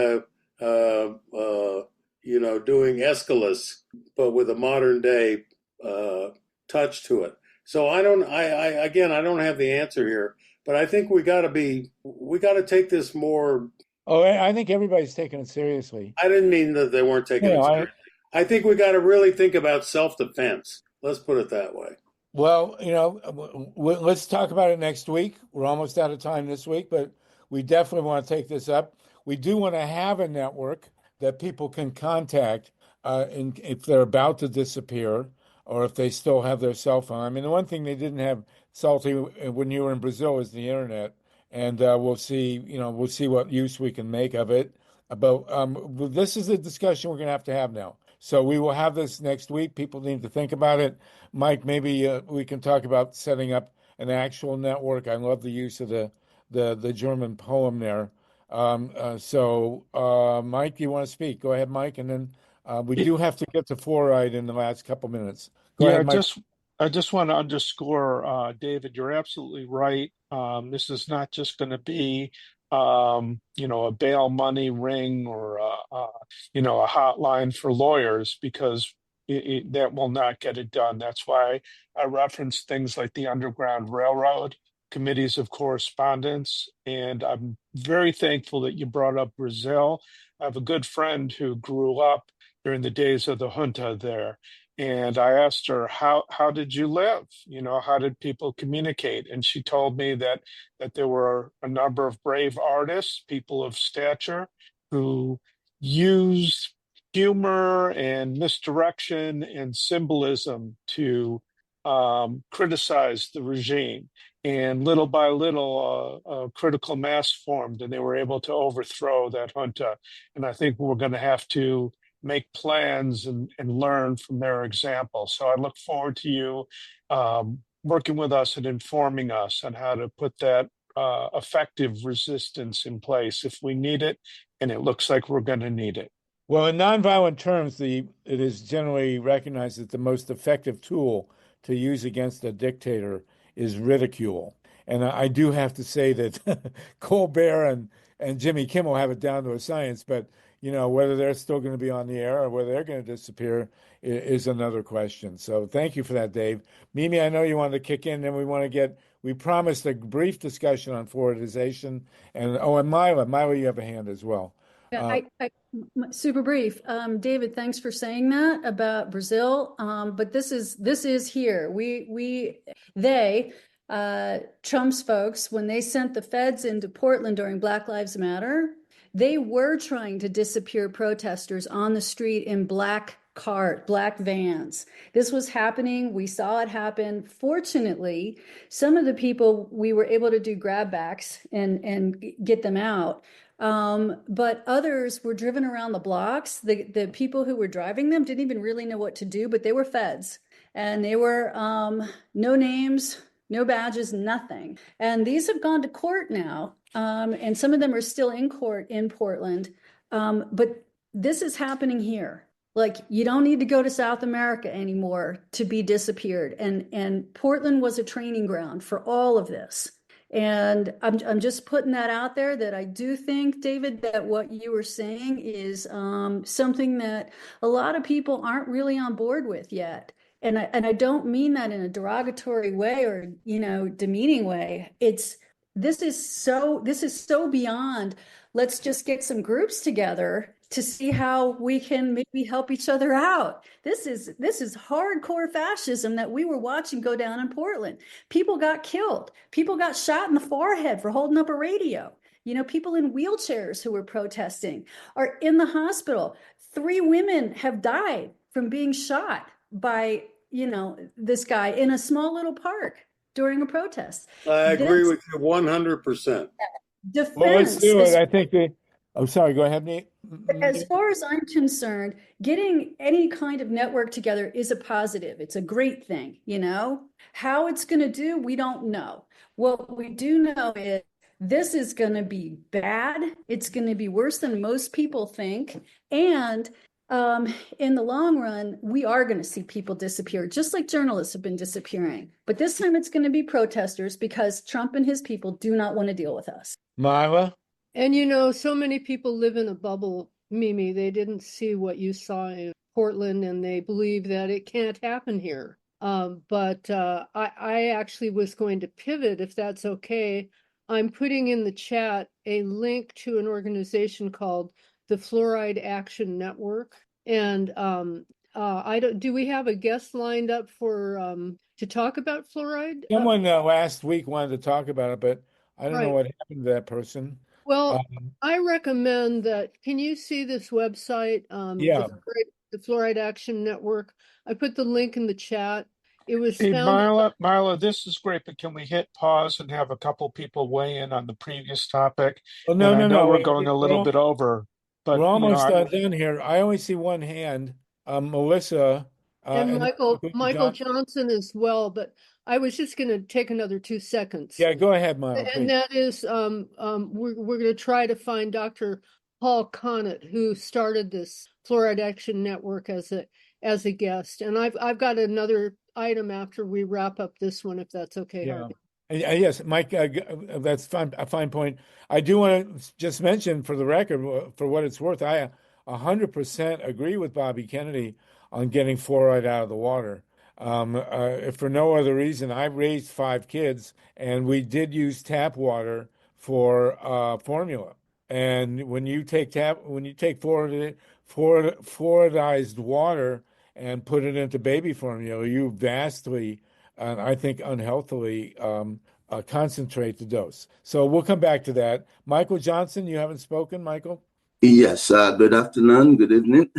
doing Aeschylus, but with a modern day touch to it. So I don't have the answer here, but I think we got to take this more. Oh, I think everybody's taking it seriously. I didn't mean that they weren't taking it seriously. I think we got to really think about self-defense. Let's put it that way. Well, let's talk about it next week. We're almost out of time this week, but we definitely want to take this up. We do want to have a network that people can contact if they're about to disappear or if they still have their cell phone. I mean, the one thing they didn't have, Salty, when you were in Brazil is the internet, and we'll see what use we can make of it. But this is a discussion we're going to have now. So we will have this next week. People need to think about it. Mike, maybe we can talk about setting up an actual network. I love the use of the German poem there. So Mike, do you want to speak? Go ahead, Mike, and then we do have to get to fluoride in the last couple minutes. Go ahead, Mike. I just want to underscore, David, you're absolutely right. This is not just going to be, a bail money ring or, a hotline for lawyers, because that will not get it done. That's why I referenced things like the Underground Railroad, committees of correspondence, and I'm very thankful that you brought up Brazil. I have a good friend who grew up during the days of the junta there. And I asked her, how did you live? How did people communicate? And she told me that there were a number of brave artists, people of stature, who used humor and misdirection and symbolism to criticize the regime. And little by little, a critical mass formed, and they were able to overthrow that junta. And I think we're going to have to make plans and learn from their example. So I look forward to you working with us and informing us on how to put that effective resistance in place if we need it, and it looks like we're going to need it. Well, in nonviolent terms, it is generally recognized that the most effective tool to use against a dictator is ridicule. And I do have to say that Colbert and Jimmy Kimmel have it down to a science, but whether they're still going to be on the air or whether they're going to disappear is another question. So thank you for that, Dave. Mimi, I know you wanted to kick in, and we promised a brief discussion on fluoridization. And MILA, you have a hand as well. Yeah, super brief. David, thanks for saying that about Brazil. But this is here. Trump's folks, when they sent the feds into Portland during Black Lives Matter, they were trying to disappear protesters on the street in black vans. This was happening. We saw it happen. Fortunately, some of the people we were able to do grab backs and get them out. But others were driven around the blocks. The people who were driving them didn't even really know what to do, but they were feds, and they were no names, no badges, nothing. And these have gone to court now. And some of them are still in court in Portland. But this is happening here. Like, you don't need to go to South America anymore to be disappeared. And Portland was a training ground for all of this. And I'm just putting that out there, that I do think, David, that what you were saying is something that a lot of people aren't really on board with yet. And I don't mean that in a derogatory way or, demeaning way. This is so beyond, let's just get some groups together to see how we can maybe help each other out. This is hardcore fascism that we were watching go down in Portland. People got killed. People got shot in the forehead for holding up a radio. People in wheelchairs who were protesting are in the hospital. 3 women have died from being shot by, this guy in a small little park during a protest. I agree with you 100%. Defense. Well, let's do it. I think oh, sorry, go ahead, Nate. As far as I'm concerned, getting any kind of network together is a positive. It's a great thing, How it's going to do, we don't know. What we do know is this is going to be bad. It's going to be worse than most people think. And in the long run, we are going to see people disappear, just like journalists have been disappearing. But this time it's going to be protesters, because Trump and his people do not want to deal with us. MILA? And so many people live in a bubble, Mimi. They didn't see what you saw in Portland, and they believe that it can't happen here. But I actually was going to pivot, if that's okay. I'm putting in the chat a link to an organization called the Fluoride Action Network. And do we have a guest lined up for to talk about fluoride? Someone last week wanted to talk about it, but I don't know what happened to that person. Well, I recommend that. Can you see this website? Yeah. The Fluoride Action Network. I put the link in the chat. It was Hey, founded. Myla, this is great, but can we hit pause and have a couple people weigh in on the previous topic? Well, no. We're going a little bit over, but we're almost done here. I only see one hand. Melissa. And Michael Johnson as well, but I was just going to take another 2 seconds. Yeah, go ahead, Myla. And that is, we're going to try to find Dr. Paul Connett, who started this Fluoride Action Network as a guest. And I've got another item after we wrap up this one, if that's okay, Yeah. Harvey. Yes, Mike, that's fine, a fine point. I do want to just mention for the record, for what it's worth, I 100% agree with Bobby Kennedy on getting fluoride out of the water. If for no other reason, I raised 5 kids, and we did use tap water for formula. And when you take fluoridized water and put it into baby formula, you vastly, I think unhealthily, concentrate the dose. So we'll come back to that. Michael Johnson, you haven't spoken, Michael? Yes, good afternoon, good evening.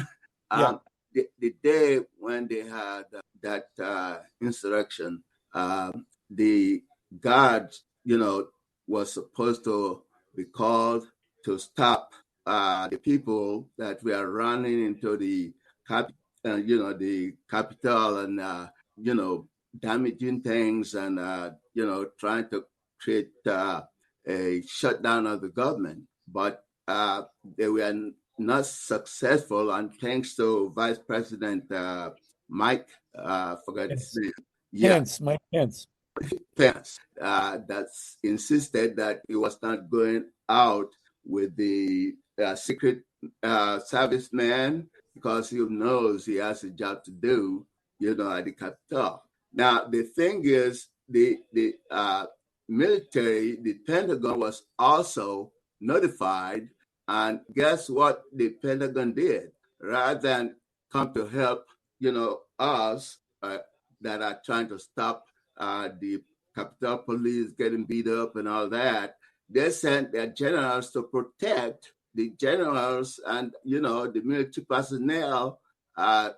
Yeah. The day when they had that insurrection, the guards, was supposed to be called to stop the people that were running into the the Capitol and damaging things and trying to create a shutdown of the government. But they were not successful, and thanks to Vice President Mike, forgot his name. Mike Pence. That's insisted that he was not going out with the secret serviceman because he knows he has a job to do, at the Capitol. Now, the thing is, the military, the Pentagon was also notified, and guess what the Pentagon did? Rather than come to help, us that are trying to stop the Capitol Police getting beat up and all that, they sent their generals to protect the generals and, the military personnel. I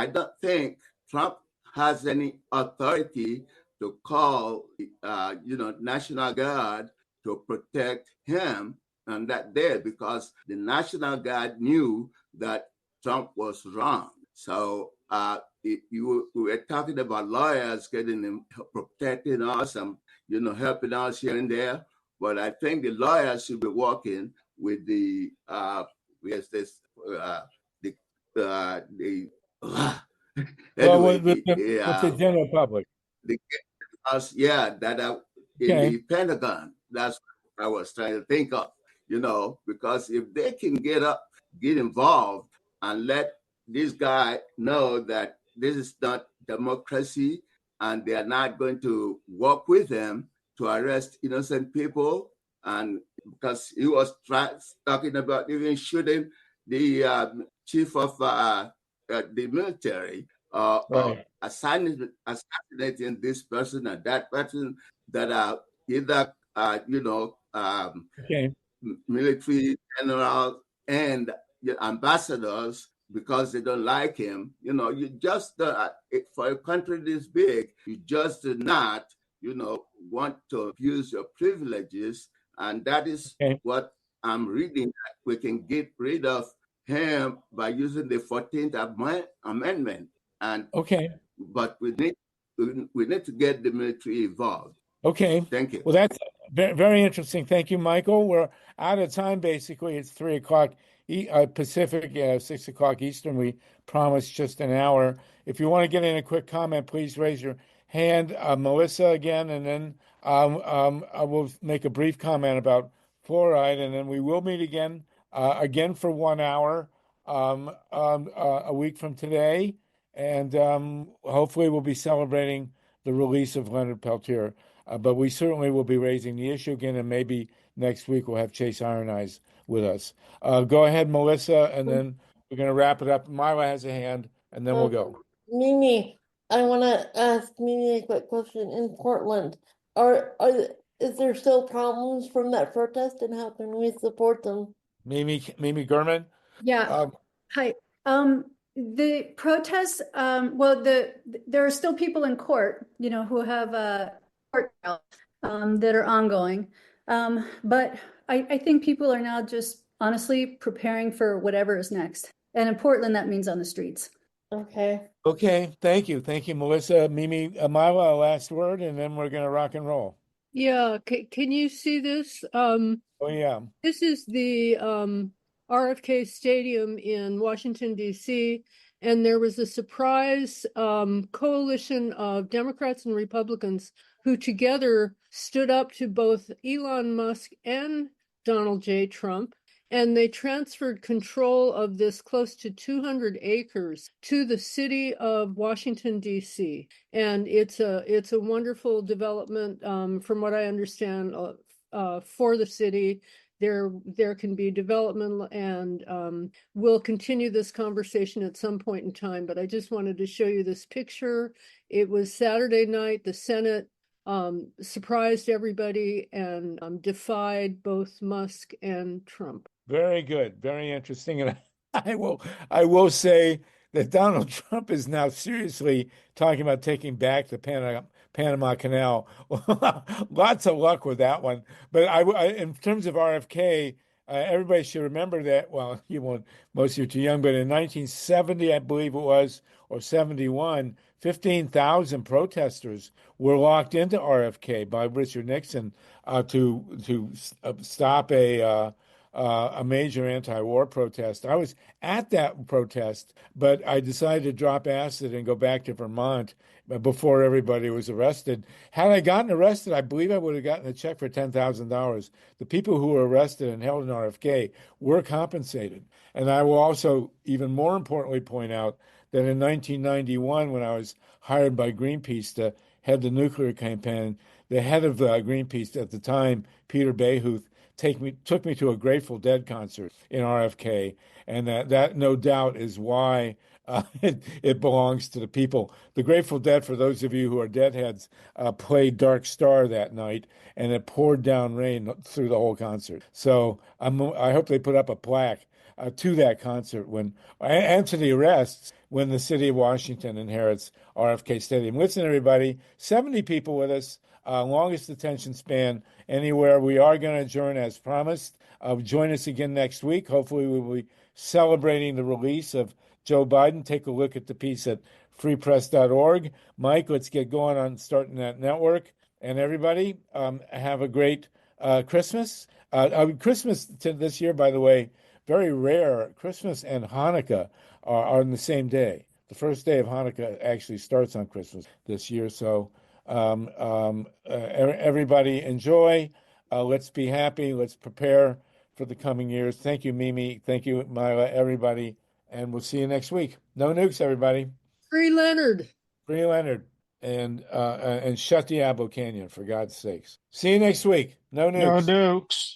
don't think Trump has any authority to call, National Guard to protect him on that day because the National Guard knew that Trump was wrong. So we were talking about lawyers getting them, protecting us and, helping us here and there. But I think the lawyers should be working with the with the general public. In the Pentagon. That's what I was trying to think of, because if they can get involved and let this guy know that this is not democracy and they are not going to work with them to arrest innocent people, and because he was talking about even shooting the chief of the military, assassinating this person and that person that are either military generals and ambassadors because they don't like him. You just for a country this big, you just do not want to abuse your privileges, and that is what I'm reading, that we can get rid of him by using the 14th Amendment. And but we need to get the military involved. Okay. Thank you. Well, that's very interesting. Thank you, Michael. We're out of time, basically. It's 3 o'clock Pacific, 6 o'clock Eastern. We promised just an hour. If you want to get in a quick comment, please raise your hand. Melissa again, and then I will make a brief comment about fluoride, and then we will meet again for 1 hour a week from today. And hopefully we'll be celebrating the release of Leonard Peltier. But we certainly will be raising the issue again, and maybe next week we'll have Chase Iron Eyes with us. Go ahead, Melissa, and then we're going to wrap it up. MILA has a hand, and then we'll go. Mimi, I want to ask Mimi a quick question. In Portland, is there still problems from that protest, and how can we support them? Mimi German? Yeah. Hi. The protests, there are still people in court, who have court trials that are ongoing. But I think people are now just honestly preparing for whatever is next. And in Portland, that means on the streets. Okay. Thank you, Melissa. Mimi, MILA, last word, and then we're going to rock and roll. Yeah. Can you see this? Oh yeah. This is the RFK Stadium in Washington, D.C. And there was a surprise coalition of Democrats and Republicans who together stood up to both Elon Musk and Donald J. Trump. And they transferred control of this close to 200 acres to the city of Washington, D.C. And it's a wonderful development, from what I understand, for the city. There can be development, and we'll continue this conversation at some point in time. But I just wanted to show you this picture. It was Saturday night. The Senate surprised everybody and defied both Musk and Trump. Very good, very interesting. And I will say that Donald Trump is now seriously talking about taking back the Panama Canal. Lots of luck with that one. But in terms of RFK, everybody should remember that. Well, you won't, most of you are too young, but in 1970, I believe it was, or 71, 15,000 protesters were locked into RFK by Richard Nixon to stop a major anti-war protest. I was at that protest, but I decided to drop acid and go back to Vermont before everybody was arrested. Had I gotten arrested, I believe I would have gotten a check for $10,000. The people who were arrested and held in RFK were compensated. And I will also, even more importantly, point out that in 1991, when I was hired by Greenpeace to head the nuclear campaign, the head of Greenpeace at the time, Peter Bayhuth, took me to a Grateful Dead concert in RFK, and that no doubt is why it belongs to the people. The Grateful Dead, for those of you who are Deadheads, played Dark Star that night, and it poured down rain through the whole concert. So I hope they put up a plaque to that concert and to the arrests when the city of Washington inherits RFK Stadium. Listen, everybody, 70 people with us. Longest attention span anywhere. We are going to adjourn as promised. Join us again next week. Hopefully, we'll be celebrating the release of Joe Biden. Take a look at the piece at freepress.org. Mike, let's get going on starting that network. And everybody, have a great Christmas. Christmas this year, by the way, very rare. Christmas and Hanukkah are on the same day. The first day of Hanukkah actually starts on Christmas this year. So everybody enjoy. Let's be happy. Let's prepare for the coming years. Thank you, Mimi. Thank you, MILA, everybody. And we'll see you next week. No nukes, everybody. Free Leonard. Free Leonard. And shut Diablo Canyon, for God's sakes. See you next week. No nukes. No nukes.